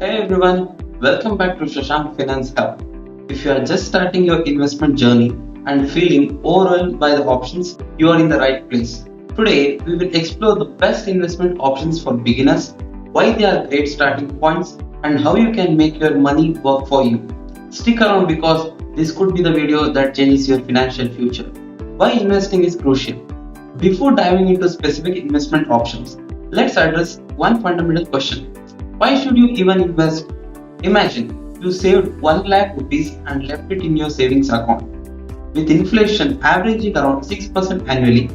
Hey everyone, welcome back to Shashank Finance Hub. If you are just starting your investment journey and feeling overwhelmed by the options, you are in the right place. Today, we will explore the best investment options for beginners, why they are great starting points, and how you can make your money work for you. Stick around because this could be the video that changes your financial future. Why investing is crucial. Before diving into specific investment options, let's address one fundamental question. Why should you even invest? Imagine you saved 1 lakh rupees and left it in your savings account. With inflation averaging around 6% annually,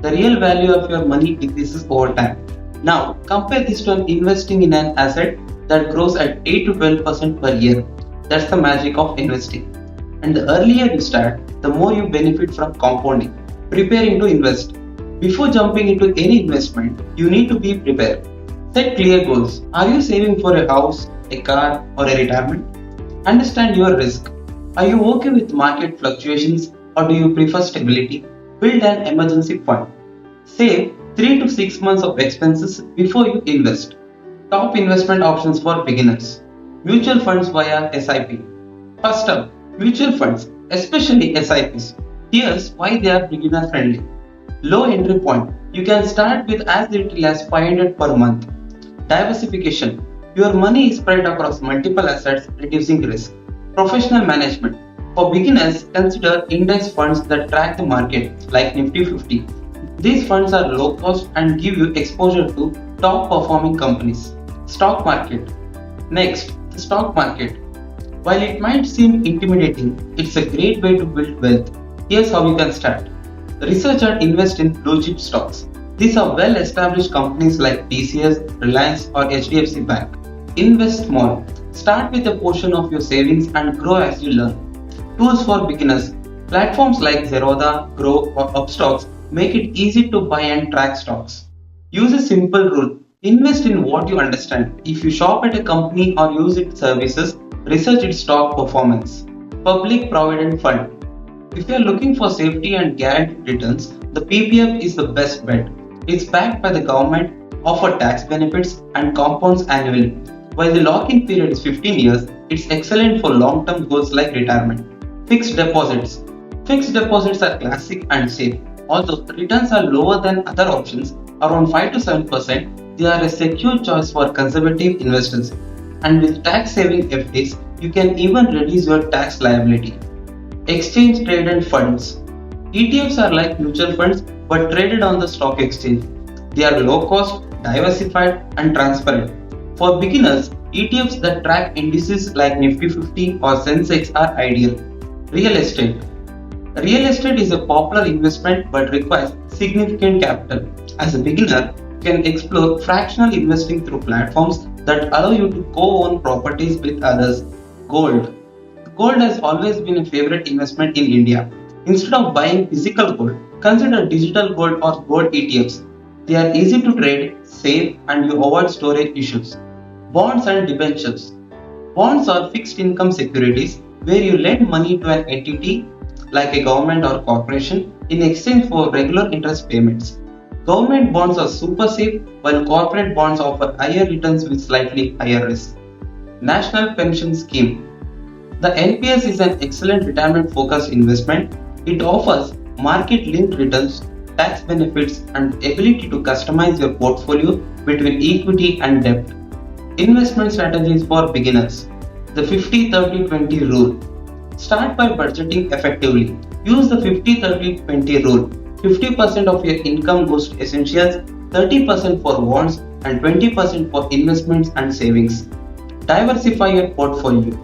the real value of your money decreases over time. Now, compare this to investing in an asset that grows at 8 to 12% per year. That's the magic of investing. And the earlier you start, the more you benefit from compounding. Preparing to invest. Before jumping into any investment, you need to be prepared. Set clear goals. Are you saving for a house, a car, or a retirement? Understand your risk. Are you okay with market fluctuations or do you prefer stability? Build an emergency fund. Save 3 to 6 months of expenses before you invest. Top investment options for beginners. Mutual funds via SIP. First up, mutual funds, especially SIPs. Here's why they are beginner friendly. Low entry point. You can start with as little as 500 per month. Diversification. Your money is spread across multiple assets, reducing risk. Professional management. For beginners, consider index funds that track the market, like Nifty 50. These funds are low cost and give you exposure to top performing companies. Stock market. Next, the stock market. While it might seem intimidating, it's a great way to build wealth. Here's how you can start. Research and invest in blue chip stocks. These are well established companies like TCS, Reliance, or HDFC Bank. Invest small. Start with a portion of your savings and grow as you learn. Tools for beginners. Platforms like Zerodha, Grow, or Upstocks make it easy to buy and track stocks. Use a simple rule. Invest in what you understand. If you shop at a company or use its services, research its stock performance. Public Provident Fund. If you are looking for safety and guaranteed returns, the PPF is the best bet. It's backed by the government, offers tax benefits, and compounds annually. While the lock-in period is 15 years, it's excellent for long-term goals like retirement. Fixed deposits. Fixed deposits are classic and safe. Although the returns are lower than other options, around 5 to 7%, they are a secure choice for conservative investors. And with tax-saving FDs, you can even reduce your tax liability. Exchange traded funds. ETFs are like mutual funds but traded on the stock exchange. They are low cost, diversified, and transparent. For beginners, ETFs that track indices like Nifty 50 or Sensex are ideal. Real estate. Real estate is a popular investment but requires significant capital. As a beginner, you can explore fractional investing through platforms that allow you to co-own properties with others. Gold. Gold has always been a favorite investment in India. Instead of buying physical gold, consider digital gold or gold ETFs. They are easy to trade, safe, and you avoid storage issues. Bonds and debentures. Bonds are fixed income securities where you lend money to an entity like a government or corporation in exchange for regular interest payments. Government bonds are super safe while corporate bonds offer higher returns with slightly higher risk. National Pension Scheme. The NPS is an excellent retirement focused investment. It offers market linked returns, tax benefits, and ability to customize your portfolio between equity and debt. Investment strategies for beginners. The 50-30-20 rule. Start by budgeting effectively. Use the 50-30-20 rule. 50% of your income goes to essentials, 30% for wants, and 20% for investments and savings. Diversify your portfolio.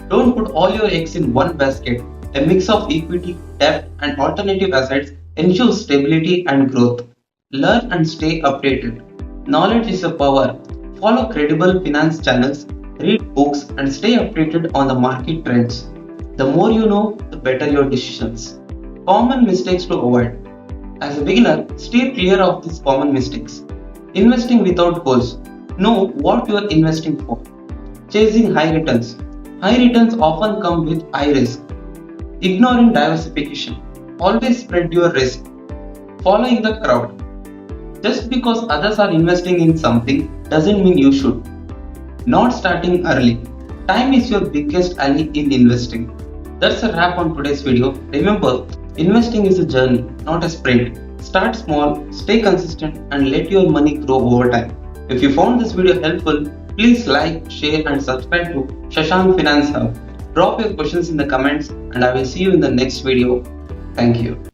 Don't put all your eggs in one basket. A mix of equity, debt, and alternative assets ensures stability and growth. Learn and stay updated. Knowledge is a power. Follow credible finance channels, read books, and stay updated on the market trends. The more you know, the better your decisions. Common mistakes to avoid. As a beginner, steer clear of these common mistakes. Investing without goals. Know what you are investing for. Chasing high returns. High returns often come with high risk. Ignoring diversification. Always spread your risk. Following the crowd. Just because others are investing in something doesn't mean you should. not starting early. Time is your biggest ally in investing. That's a wrap on today's video. Remember, investing is a journey, not a sprint. Start small, stay consistent, and let your money grow over time. If you found this video helpful, please like, share, and subscribe to Shashank Finance Hub. Drop your questions in the comments, and I will see you in the next video. Thank you.